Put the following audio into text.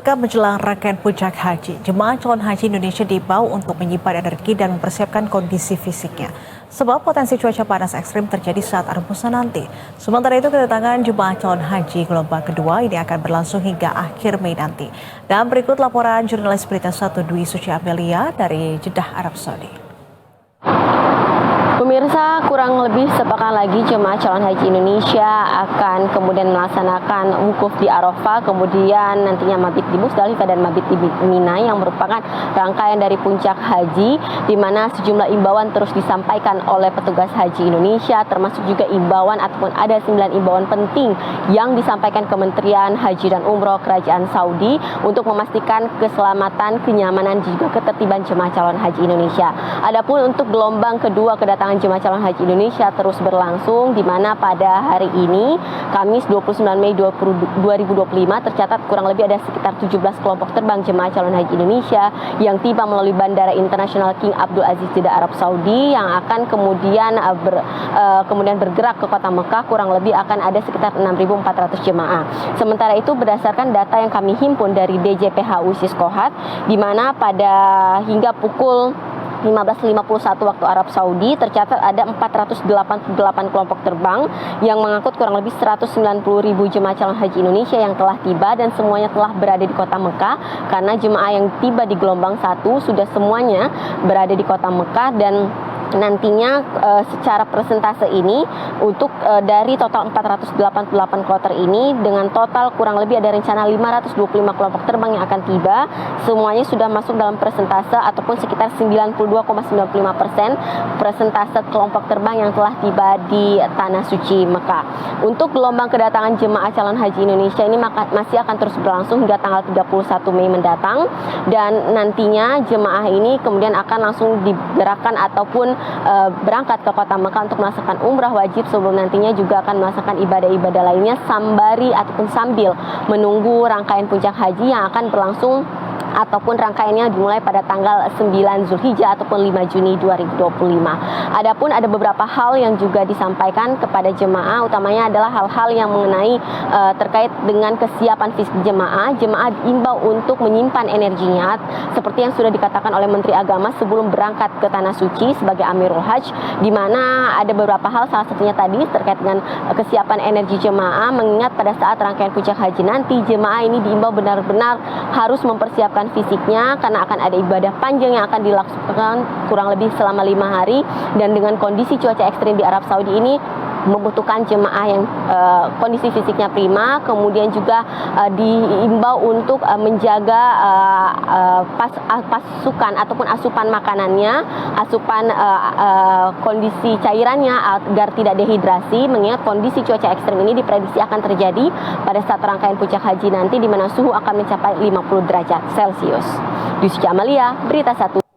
Menjelang rangkaian puncak haji, jemaah calon haji Indonesia diimbau untuk menyimpan energi dan mempersiapkan kondisi fisiknya. Sebab potensi cuaca panas ekstrim terjadi saat rembusan nanti. Sementara itu kedatangan jemaah calon haji gelombang kedua ini akan berlangsung hingga akhir Mei nanti. Dan berikut laporan jurnalis Berita 1 Dwi Suci Amelia dari Jeddah, Arab Saudi. Pemirsa, kurang lebih sepekan lagi jemaah calon haji Indonesia akan kemudian melaksanakan wukuf di Arafah, kemudian nantinya mabit di Musdalifah dan mabit di Mina yang merupakan rangkaian dari puncak haji, di mana sejumlah imbauan terus disampaikan oleh petugas haji Indonesia, termasuk juga imbauan ataupun ada 9 imbauan penting yang disampaikan Kementerian Haji dan Umroh Kerajaan Saudi untuk memastikan keselamatan, kenyamanan, juga ketertiban jemaah calon haji Indonesia. Adapun untuk gelombang kedua kedatangan jemaah calon haji Indonesia terus berlangsung, di mana pada hari ini Kamis 29 Mei 2025 tercatat kurang lebih ada sekitar 17 kelompok terbang jemaah calon haji Indonesia yang tiba melalui Bandara Internasional King Abdul Aziz Jeddah, Arab Saudi, yang akan kemudian bergerak ke kota Mekah. Kurang lebih akan ada sekitar 6.400 jemaah. Sementara itu berdasarkan data yang kami himpun dari DJPHU Siskohat, di mana pada hingga pukul 15.51 waktu Arab Saudi tercatat ada 488 kelompok terbang yang mengangkut kurang lebih 190.000 jemaah calon haji Indonesia yang telah tiba, dan semuanya telah berada di kota Mekah, karena jemaah yang tiba di gelombang 1 sudah semuanya berada di kota Mekah. Dan nantinya secara persentase ini untuk dari total 488 kloter ini, dengan total kurang lebih ada rencana 525 kelompok terbang yang akan tiba, semuanya sudah masuk dalam persentase ataupun sekitar 92,95% persentase kelompok terbang yang telah tiba di Tanah Suci Mekah. Untuk gelombang kedatangan jemaah calon haji Indonesia ini masih akan terus berlangsung hingga tanggal 31 Mei mendatang, dan nantinya jemaah ini kemudian akan langsung digerakkan ataupun berangkat ke kota Mekah untuk melaksanakan umrah wajib, sebelum nantinya juga akan melaksanakan ibadah-ibadah lainnya sembari ataupun sambil menunggu rangkaian puncak haji yang akan berlangsung ataupun rangkaiannya dimulai pada tanggal 9 Zulhijjah ataupun 5 Juni 2025. Adapun ada beberapa hal yang juga disampaikan kepada jemaah, utamanya adalah hal-hal yang mengenai terkait dengan kesiapan fisik jemaah. Jemaah diimbau untuk menyimpan energinya seperti yang sudah dikatakan oleh Menteri Agama sebelum berangkat ke Tanah Suci sebagai Amirul Hajj, di mana ada beberapa hal, salah satunya tadi terkait dengan kesiapan energi jemaah, mengingat pada saat rangkaian puncak haji nanti jemaah ini diimbau benar-benar harus mempersiapkan fisiknya, karena akan ada ibadah panjang yang akan dilakukan kurang lebih selama 5 hari, dan dengan kondisi cuaca ekstrim di Arab Saudi ini membutuhkan jemaah yang kondisi fisiknya prima, kemudian juga diimbau untuk menjaga pasukan ataupun asupan makanannya, asupan kondisi cairannya agar tidak dehidrasi, mengingat kondisi cuaca ekstrim ini diprediksi akan terjadi pada saat rangkaian puncak haji nanti, di mana suhu akan mencapai 50 derajat Celcius. Dwi Suci Amelia, Berita 1.